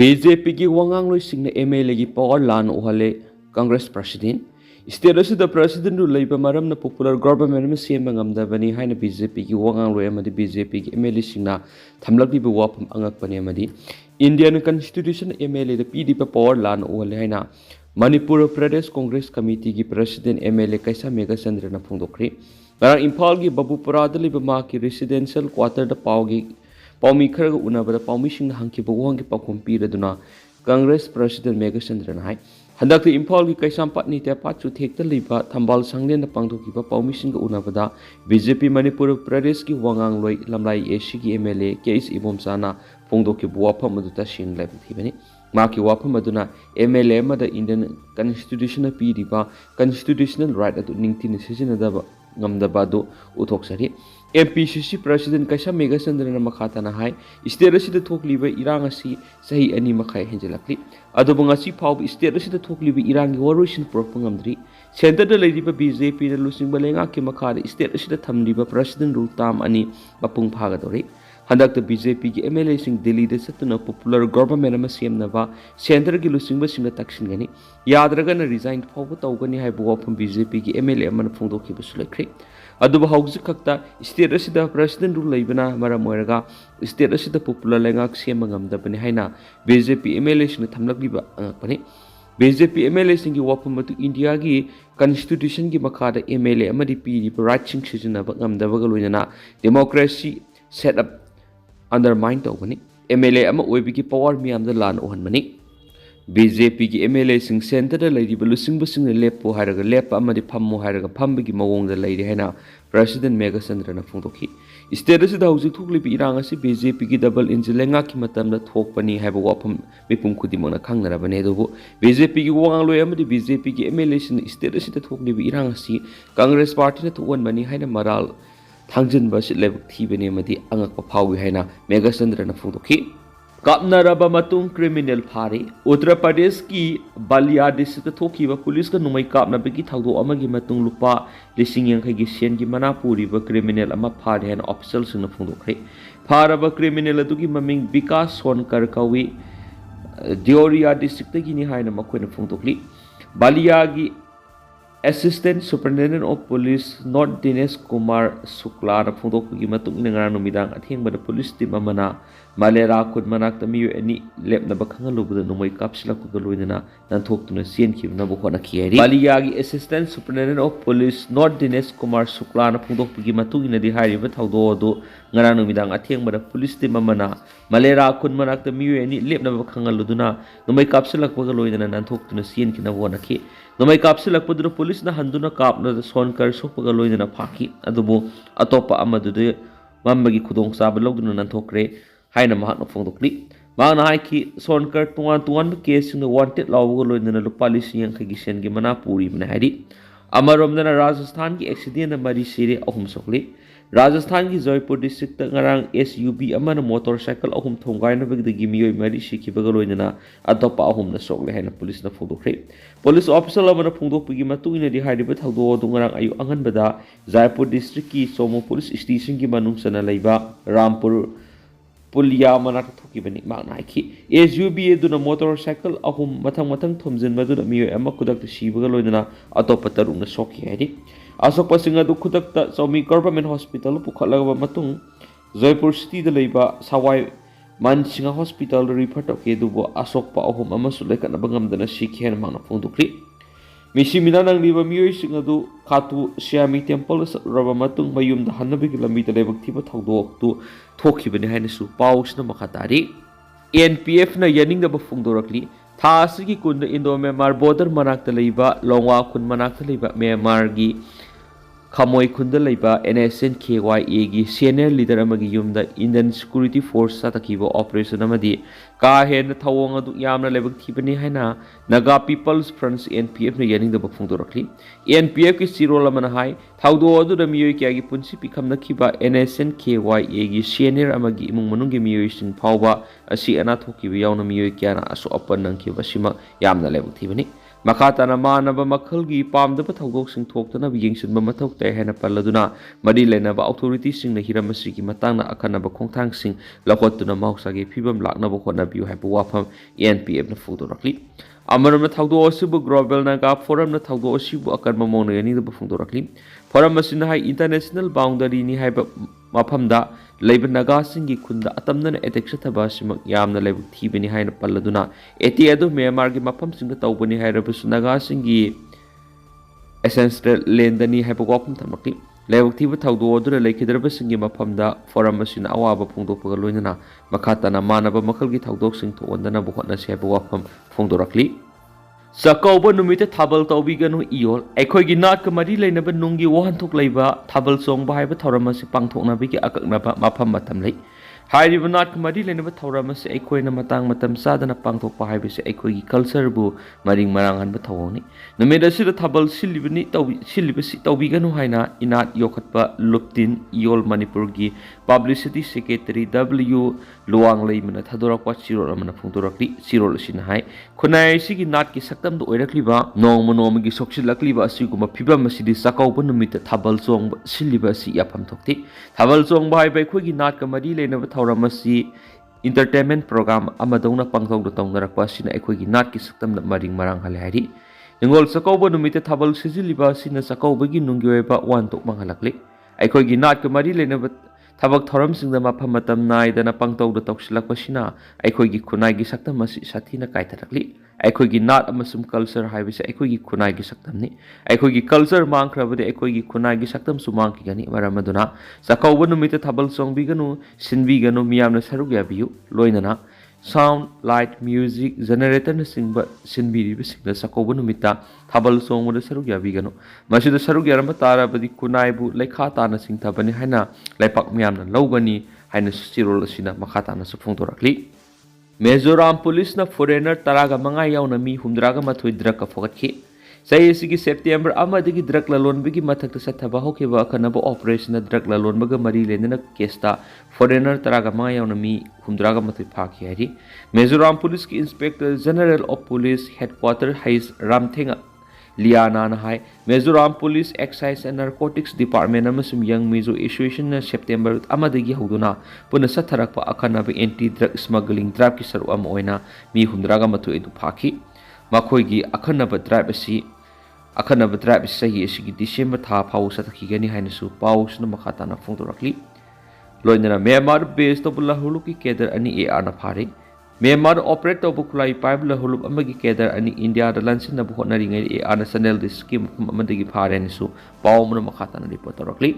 BJP की wangang loi singna MLA की power lan uhale Congress President state asida President ru leiba maramna popular government ma semba ngamdabani haina BJP की wangang loi amadi BJP की MLA singna thamlakli bu wapham angakpani amadi Indian Constitution MLA da PD pa power lan uhale haina Manipur Pradesh Congress Committee की President MLA Kaisa Mega Chandra na phongdokri ngarang Imphal की Babupura da leiba ma की residential quarter da pawgi Paumi kharaga unabada paumi singna hangki bawang ki pakhum piraduna Congress President Mega Chandra na hai handak the Imphal ki kaisam patni te pat chu thekta liba thambal sanglen na pangthoki ba paumi singga unabada BJP Manipur Pradesh ki wangang loi lamlai AC ki MLA case ibomsana phongdoki wapham aduta sing lai thibani ma ki wapham aduna MLA ma da Indian Constitution pi diba constitutional right adu ningti decision adaba ngamdaba do uthoksari MPCC President Kaisa Mega Chandra na makhata na hai state asida thokliba irang asi sahi ani makhai henjelakli adubu ngasi phau state asida thokliba irang gi waroisin propangamdri center da leidiba BJP na lusing balenga ki makhada state asida thamliba president rule tam ani mapung phaga dori handak the BJP ki MLA sing Delhi da satuna popular government ama semnaba center gi lusing ba singa taksin gani yadraga na resign phau tawgani hai bu from BJP ki MLA ama phongdoki ba sulekri aduba hauji khakta state asida president rule leibana mara moiraga state asida popular lengak semangam da bani haina BJP MLA sing thamlakliba angakpani BJP MLA sing gi wapham matu India gi constitution gi makhada MLA amadi pi right sing sijina ba ngamda ba loina democracy set up undermine tawbani MLA ama oibi ki power miam da lan ohanmani BJP ki MLA sing center da leidi belusing busing lepo haraga lepa amadi phammo haraga phambi ki mawong da leidi haina President Mega Chandra na phongdoki state asida hauji thukli bi irang asi BJP ki double engine lenga ki matam da thokpani haiba wapham mipum khudimona khangnarabane adubu BJP ki wangang loi amadi BJP ki MLA sing state asida thukli bi irang asi Congress party na thuwan mani haina maral thangjin ba sit lebuk thibani amadi angakpa phawi haina Mega Chandra na phongdoki Kapnaraba matung criminal phakhre Uttar Pradesh ki Balia district thoki ba police ka numai kapna begi thagdo amagi matung lupa lising yang khagi sen gi manapuri ba criminal ama phakhre han official sing na phongdokre pharaba criminal adu gi maming Vikas Sonkar kawi Deoria district gi ni haina makhoi na phongdokli Balia gi Assistant Superintendent of Police North Dinesh Kumar Sukla na phongdok gi matung ina ngara numidang athengba da police team amana Malera khud manak tamiyu ani lemna ba khangalubuda numai kapsila ku galoina nanthok sien khibna bu khona khiyari Balia gi Assistant Superintendent of Police North Dinesh Kumar Sukla na phongdok gi matung ina di hari ba thawdo do ngara numidang athengba da police team amana Malera khud manak tamiyu ani lemna ba khangaluduna numai kapsila ku galoina nanthok sien khina bu khona khi numai kapsila ku du police na handuna kapna Sonkar sokpa galoina na phaki adubu atopa amadu de mambagi khudong sab logduna nanthokre haina mahakna phongdokli mahakna haiki Sonkar tungan case sing wanted lawgo loina lupa lising yang khagi sen gi manapuri bna hari amaromdana Rajasthan ki accident mari sire ahum sokli Rajasthan ki Jaipur district ngarang SUV amana motorcycle ahum thongai na big gi miyoi mari sikhi bagaloina atopa ahum na sokle haina police na phongdokre police officer amana phongdok gi matu ina di haidi ba thawdo dungarang ayu angan bada Jaipur district ki Somo police station ki manung sana leiba Rampur Pulia mana thoki bani magna ki SUV eduna motorcycle ahum mathang thomjin maduna miyoi ama kudak sibaga loina atopa tarung na sokhi haidi asokpa singa du khudakta Somi government hospital pukhalaga matung Jaipur city da leiba Sawai Mansinga hospital refer to ke dubo asokpa ahum ama suleka na bangamdana sikhen magna phongdukri misi minanang liba miyoi singa du khatu Siami temple raba matung mayum da hanabi kilami da lebak thiba thawdok tu thoki bani haina su paus na makhatari NPF na yaning da ba phongdorakli tha asigi kun Indo Myanmar border manak ta leiba longwa kun manak ta leiba Myanmar gi Khamoi khunda leiba NSN KYA gi senior leader amagi yumda Indian Security Force satakibo operation amadi ka hen thawong adu yamna lebak thibani haina Naga People's Front NPF na yaning da ba phongdorakli NPF ki sirol amana hai thawdo adu da miyoi kya gi punsi pikamna khiba NSN KYA gi senior amagi imung manung gi miyoi sing phawba asi ana thokiba yauna miyoi kya na aso apan nang khiba sima yamna lebak thibani Makatana manaba makhalgi pamdaba thawdoksing thoktanaba yengsinba mathau tai haina palladuna mari lenaba authorities singna hiramasigi matangna akanaba khongthangsing lakhotuna mausagi phibam laknaba hotnabiu haiba wapham ANPF na fudorakli amaramna thawdo asibu global naga forum na thawdo asibu akanba mongna yani da phungdorakli forum asina hai international boundary ni haiba maphamda leiba naga singi khunda atamna attack sathaba simak yamna leibu thibani haina palladuna eti adu Myanmar gi mafam singda tawbani hairabusu naga singi ancestral lendani haiba wapham thamakli leibu thiba thawdo adura leikidraba singi mafamda forum asina awaba phungdokpaga loinana makhatana manaba makhalgi thawdok sing thondana bu hotna se haiba wapham phungdorakli Chakaoba numite thabal tawbiganu iol aikhoigi nat ka mari leinaba nungi wahanthok leiba thabal songba haiba thoramasi pangthoknabigi akaknaba mafam matam lei hairiba nat ka mari leinaba thoramasi aikhoina matang matam sadana pangthokpa haibase aikhoigi culture bu maring marang hanba thawoni numida sida thabal silibani silibasi tawbiganu haina inat yokhatpa luptin iol manipur gi publicity secretary W luang leimana thadorakwa chirol amana phungdorakli chirol sina hai khunai sigi nat ki saktam do oirakliba nongma nomgi soksilakliba asiguma phibam asidi Chakaoba numita thabal chong siliba si yapham thokti thabal chong bai bai khogi nat ka mari leinaba thoramasi entertainment program amadongna pangthok do tongnarakwa sina aikhogi nat ki saktam na maring marang hale hari Ningol Chakaoba numita thabal sijiliba sina Chakaoba gi nungyoeba wan tok manghalakli aikhogi nat ka mari leinaba Thabak thoram singda mafam matam naidana pangtau da toksilakpasina aikhoigi khunai gi saktam asi sathina kaitarakli aikhoigi nat amasum culture haibase aikhoigi khunai gi saktamni aikhoigi culture mangkhrabade aikhoigi khunai gi saktam sumang ki gani maramaduna Chakaoba numita thabal songbiganu sinbiganu miyamna saruk yabiu loinana sound light music generator na singba sinbiri singda Chakaoba numita thabal songda saruk yabiganu masida saruk yaramba tarabadi kunai bu lekha tana singthabani haina laipak miyamna logani haina sirol asina makha tana sufungdorakli Mizoram police na foreigner taraga manga yauna mi humdraga mathoi drug ka fogatki Sayasigi September amadagi drug lalonbigi mathakta sathaba hokiba akanaba operation na drug lalonbaga mari lenana kesta foreigner taraga manga yauna mi humdraga mathoi phaki hari Mizoram police ki inspector general of police headquarter hais Ramthenga Liana na hai Mizoram police excise and narcotics department amasum young Mizo association na September amadagi hoduna puna satharakpa akanaba anti drug smuggling drive ki saru am oina mi humdraga mathoi edu phaki makhoi akanaba drive sahi asigi December tha phau sathakigani haina su paus na makhatana phungdorakli loinana Myanmar based to Lalhouba ki kedar ani AR na phari Myanmar operate to bukulai pipe Lalhouba amagi kedar ani India da lansin na buhot na ringai AR na sanel dis scheme amadagi phare ni su pau na makhatana report rakli